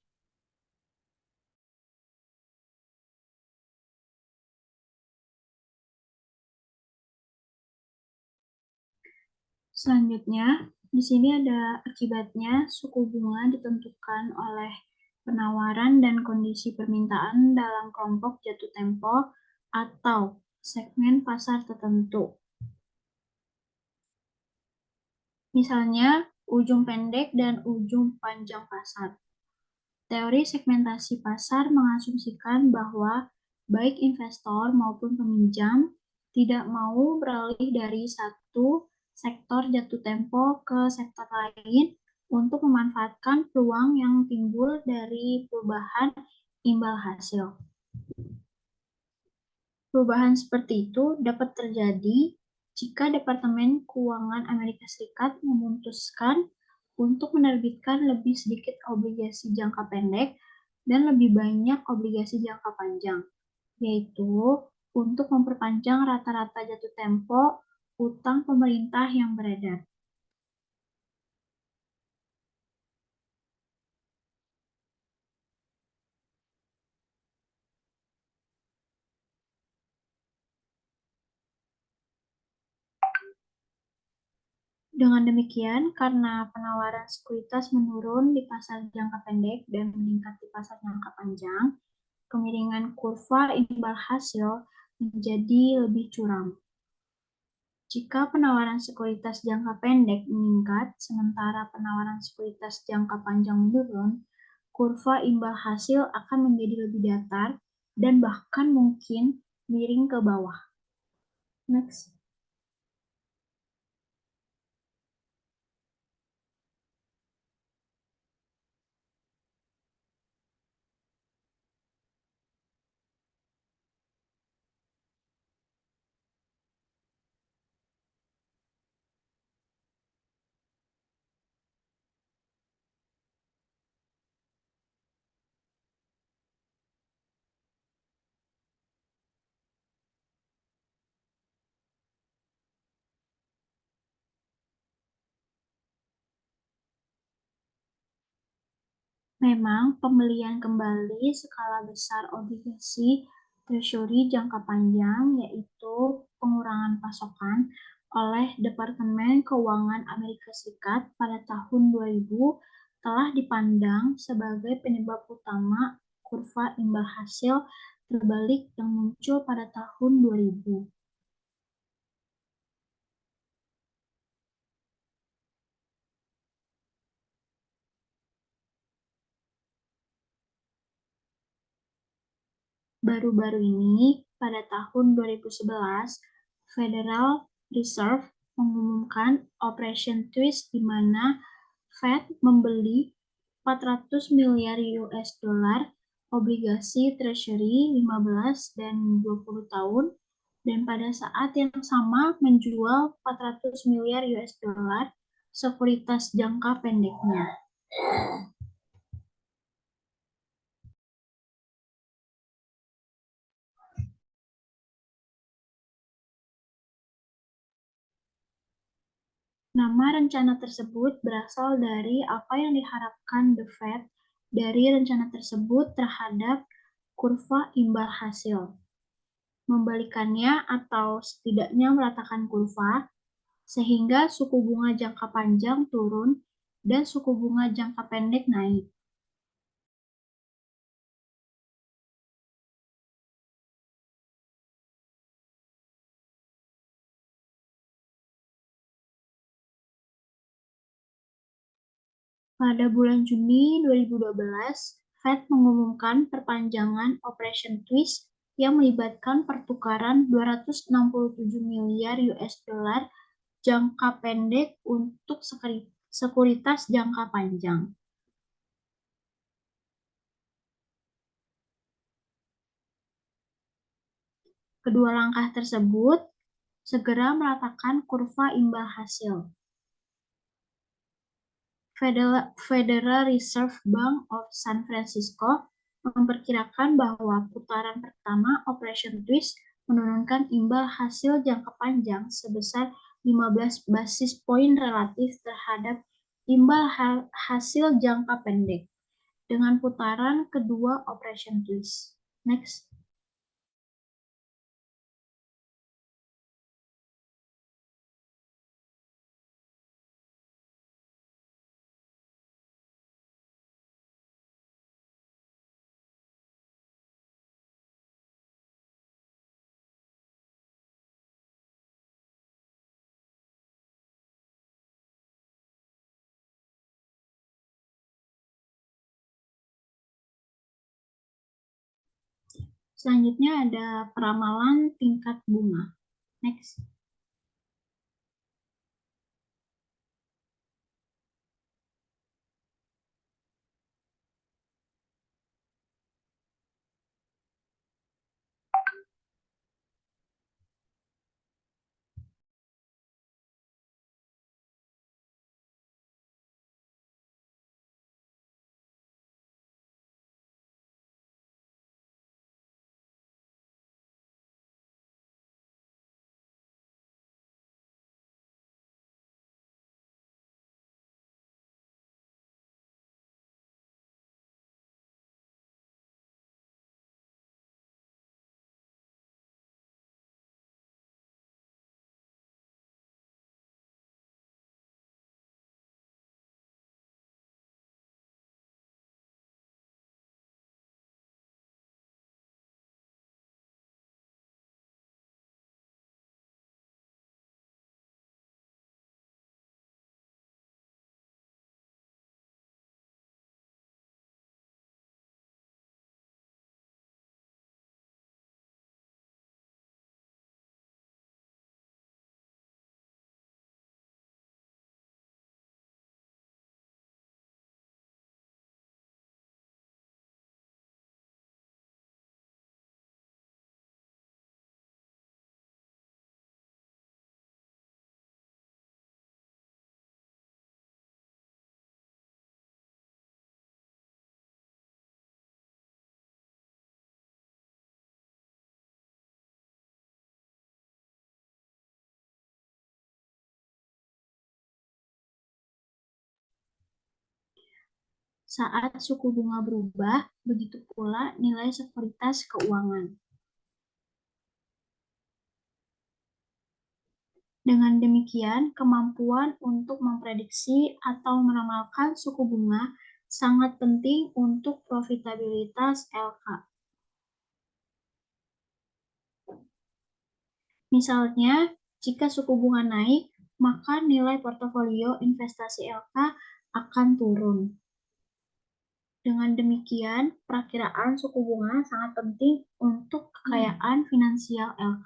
Selanjutnya, di sini ada akibatnya suku bunga ditentukan oleh penawaran dan kondisi permintaan dalam kelompok jatuh tempo atau segmen pasar tertentu. Misalnya, ujung pendek dan ujung panjang pasar. Teori segmentasi pasar mengasumsikan bahwa baik investor maupun peminjam tidak mau beralih dari satu sektor jatuh tempo ke sektor lain untuk memanfaatkan peluang yang timbul dari perubahan imbal hasil. Perubahan seperti itu dapat terjadi jika Departemen Keuangan Amerika Serikat memutuskan untuk menerbitkan lebih sedikit obligasi jangka pendek dan lebih banyak obligasi jangka panjang, yaitu untuk memperpanjang rata-rata jatuh tempo utang pemerintah yang beredar. Dengan demikian, karena penawaran sekuritas menurun di pasar jangka pendek dan meningkat di pasar jangka panjang, kemiringan kurva imbal hasil menjadi lebih curam. Jika penawaran sekuritas jangka pendek meningkat, sementara penawaran sekuritas jangka panjang menurun, kurva imbal hasil akan menjadi lebih datar dan bahkan mungkin miring ke bawah. Next. Memang pembelian kembali skala besar obligasi treasury jangka panjang, yaitu pengurangan pasokan oleh Departemen Keuangan Amerika Serikat pada tahun 2000 telah dipandang sebagai penyebab utama kurva imbal hasil terbalik yang muncul pada tahun 2000. Baru-baru ini, pada tahun 2011, Federal Reserve mengumumkan Operation Twist di mana Fed membeli 400 miliar US dollar obligasi Treasury 15 dan 20 tahun dan pada saat yang sama menjual 400 miliar US dollar sekuritas jangka pendeknya. Nama rencana tersebut berasal dari apa yang diharapkan The Fed dari rencana tersebut terhadap kurva imbal hasil. Membalikannya atau setidaknya meratakan kurva, sehingga suku bunga jangka panjang turun dan suku bunga jangka pendek naik. Pada bulan Juni 2012, Fed mengumumkan perpanjangan Operation Twist yang melibatkan pertukaran 267 miliar US dollar jangka pendek untuk sekuritas jangka panjang. Kedua langkah tersebut segera meratakan kurva imbal hasil. Federal Reserve Bank of San Francisco memperkirakan bahwa putaran pertama Operation Twist menurunkan imbal hasil jangka panjang sebesar 15 basis poin relatif terhadap imbal hasil jangka pendek dengan putaran kedua Operation Twist. Next. Selanjutnya ada peramalan tingkat bunga. Next. Saat suku bunga berubah, begitu pula nilai sekuritas keuangan. Dengan demikian, kemampuan untuk memprediksi atau meramalkan suku bunga sangat penting untuk profitabilitas LK. Misalnya, jika suku bunga naik, maka nilai portofolio investasi LK akan turun. Dengan demikian, perakiraan suku bunga sangat penting untuk kekayaan finansial LK.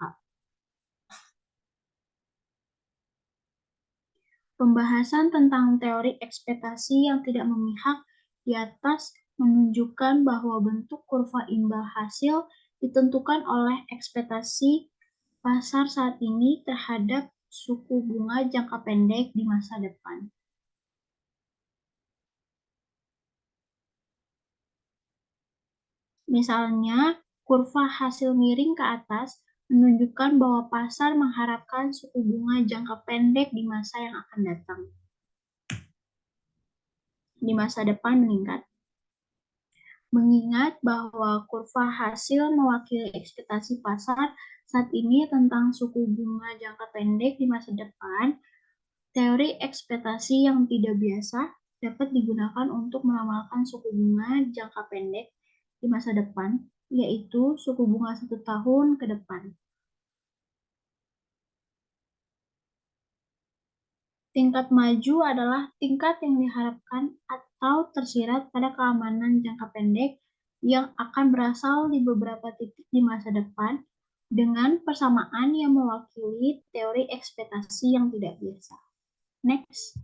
Pembahasan tentang teori ekspektasi yang tidak memihak di atas menunjukkan bahwa bentuk kurva imbal hasil ditentukan oleh ekspektasi pasar saat ini terhadap suku bunga jangka pendek di masa depan. Misalnya, kurva hasil miring ke atas menunjukkan bahwa pasar mengharapkan suku bunga jangka pendek di masa yang akan datang. Di masa depan meningkat. Mengingat bahwa kurva hasil mewakili ekspektasi pasar saat ini tentang suku bunga jangka pendek di masa depan, teori ekspektasi yang tidak biasa dapat digunakan untuk meramalkan suku bunga jangka pendek di masa depan, yaitu suku bunga 1 tahun ke depan. Tingkat maju adalah tingkat yang diharapkan atau tersirat pada keamanan jangka pendek yang akan berasal di beberapa titik di masa depan dengan persamaan yang mewakili teori ekspektasi yang tidak biasa. Next.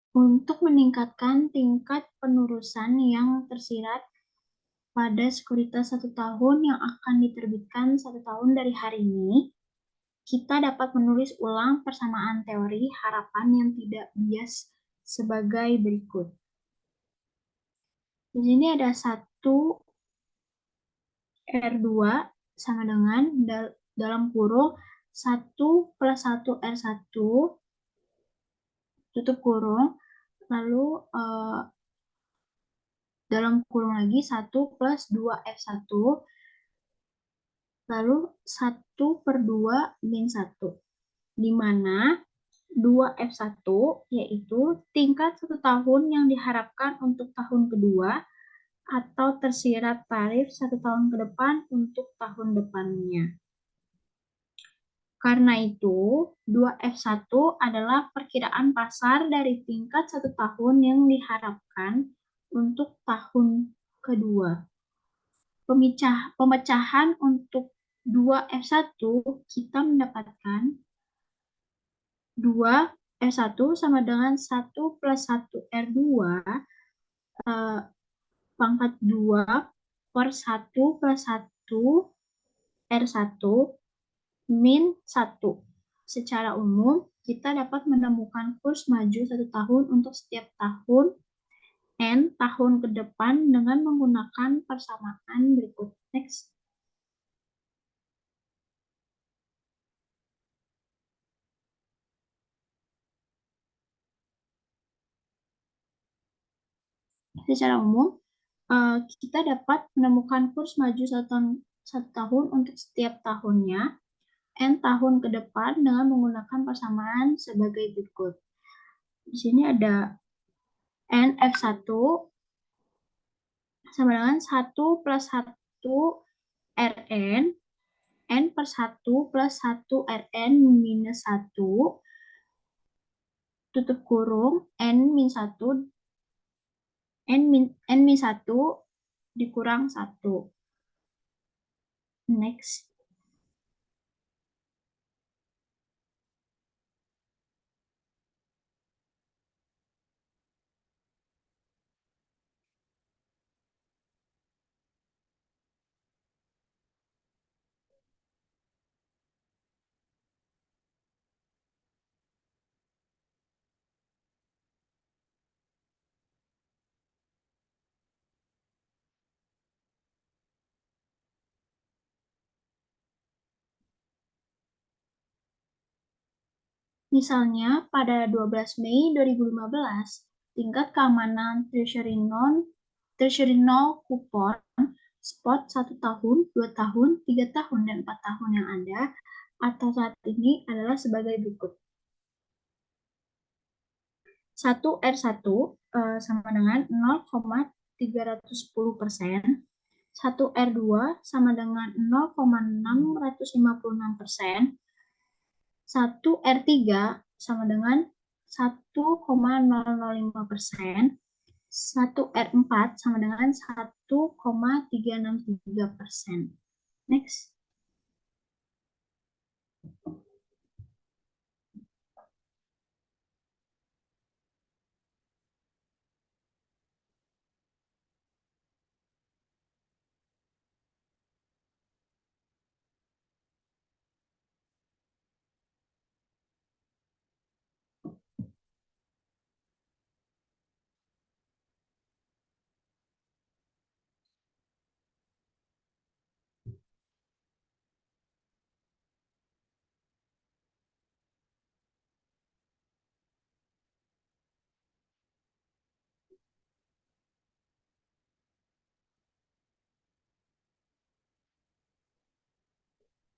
Untuk meningkatkan tingkat penurusan yang tersirat pada sekuritas 1 tahun yang akan diterbitkan 1 tahun dari hari ini, kita dapat menulis ulang persamaan teori harapan yang tidak bias sebagai berikut. Di sini ada 1 R2 sama dengan dalam kurung 1 plus 1 R1 tutup kurung, lalu dalam kurung lagi 1 plus 2 F1, lalu 1 per 2 min 1, di mana 2F1 yaitu tingkat 1 tahun yang diharapkan untuk tahun kedua atau tersirat tarif 1 tahun ke depan untuk tahun depannya. Karena itu, 2F1 adalah perkiraan pasar dari tingkat 1 tahun yang diharapkan untuk tahun kedua. Pemecahan untuk 2F1 kita mendapatkan 2F1 sama dengan 1 plus 1 R2 pangkat 2 per 1 plus 1 R1 min 1. Secara umum, kita dapat menemukan kurs maju 1 tahun untuk setiap tahun N tahun ke depan dengan menggunakan persamaan berikut. Next. Secara umum, kita dapat menemukan kurs maju 1 tahun untuk setiap tahunnya N tahun ke depan dengan menggunakan persamaan sebagai berikut. Di sini ada NF1 sama dengan 1 plus 1 Rn, N per 1 plus 1 Rn minus 1, tutup kurung, N min 1, N min 1 dikurang 1. Next. Misalnya, pada 12 Mei 2015, tingkat keamanan Treasury Note kupon spot 1 tahun, 2 tahun, 3 tahun, dan 4 tahun yang ada atau saat ini adalah sebagai berikut. 1 R1 sama dengan 0,310%, 1 R2 sama dengan 0,656%, 1 R3 sama dengan 1,005%, 1 R4 sama dengan 1,363%. Next.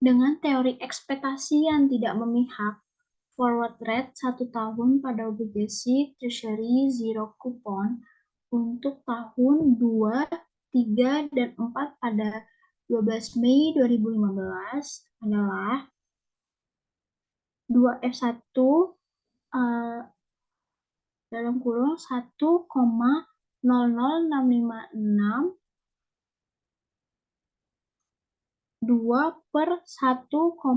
Dengan teori ekspektasi yang tidak memihak, forward rate 1 tahun pada obligasi Treasury zero coupon untuk tahun 2, 3, dan 4 pada 12 Mei 2015 adalah 2F1 dalam kurung 1,00656 2 per 1,00310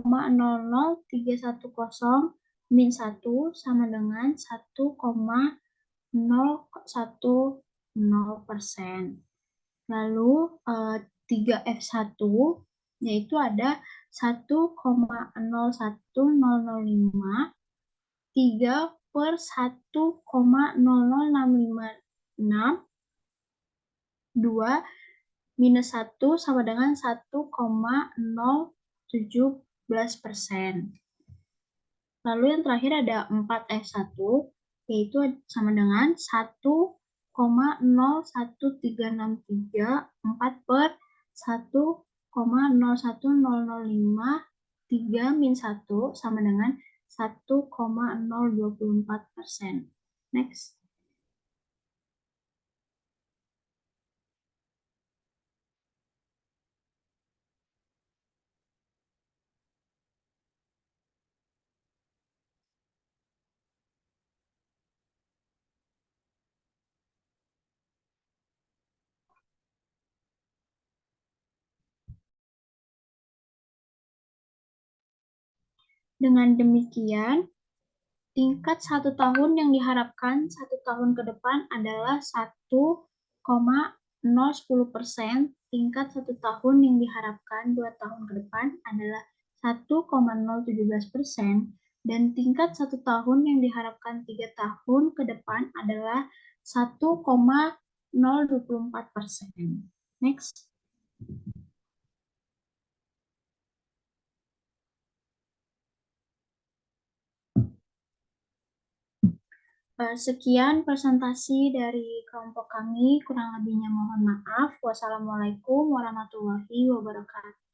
min 1 sama dengan 1,010%. Lalu 3F1 yaitu ada 1,01005 3 per 1,00656 2 minus 1 sama dengan 1,017%. Lalu yang terakhir ada 4F1 yaitu sama dengan 1,01363 4 per 1,01005 3 min 1 sama dengan 1,024%. Next. Dengan demikian, tingkat 1 tahun yang diharapkan 1 tahun ke depan adalah 1,010%, tingkat 1 tahun yang diharapkan 2 tahun ke depan adalah 1,017%, dan tingkat 1 tahun yang diharapkan 3 tahun ke depan adalah 1,024%. Next. Sekian presentasi dari kelompok kami, kurang lebihnya mohon maaf. Wassalamualaikum warahmatullahi wabarakatuh.